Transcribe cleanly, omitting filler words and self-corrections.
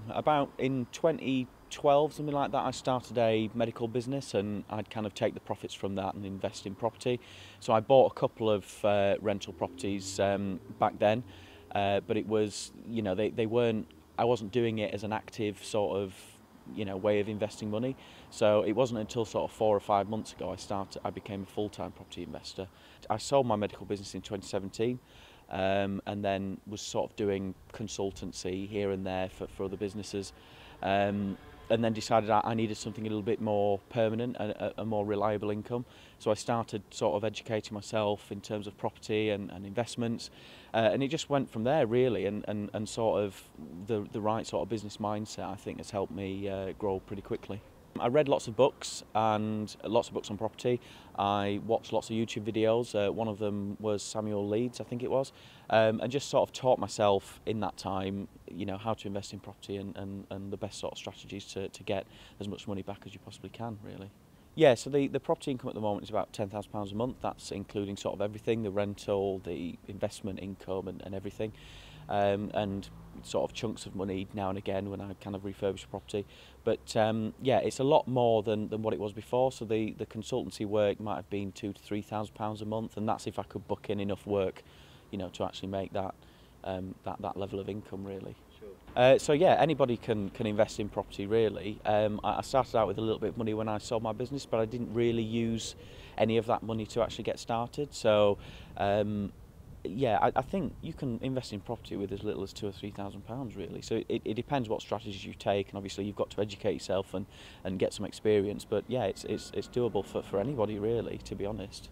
About in 2012, something like that, I started a medical business, and I'd kind of take the profits from that and invest in property. So I bought a couple of rental properties back then, but it was, you know, they weren't, I wasn't doing it as an active sort of, you know, way of investing money. So it wasn't until sort of 4 or 5 months ago I became a full-time property investor. I sold my medical business in 2017. And then was sort of doing consultancy here and there for other businesses, and then decided I needed something a little bit more permanent, a more reliable income. So I started sort of educating myself in terms of property and investments, and it just went from there really, and sort of the right sort of business mindset, I think, has helped me grow pretty quickly. I read lots of books, and lots of books on property. I watched lots of YouTube videos. One of them was Samuel Leeds, I think it was, and just sort of taught myself in that time, you know, how to invest in property and the best sort of strategies to get as much money back as you possibly can, really. Yeah, so the property income at the moment is about £10,000 a month. That's including sort of everything, the rental, the investment income and everything. And sort of chunks of money now and again when I kind of refurbish a property. But yeah, it's a lot more than what it was before. So the consultancy work might have been £2,000 to £3,000 a month, and that's if I could book in enough work, you know, to actually make that that level of income, really. Sure. So yeah, anybody can invest in property, really. I started out with a little bit of money when I sold my business, but I didn't really use any of that money to actually get started. So yeah, I think you can invest in property with as little as £2,000 or £3,000, really. So it depends what strategies you take, and obviously you've got to educate yourself and get some experience. But yeah, it's doable for anybody, really, to be honest.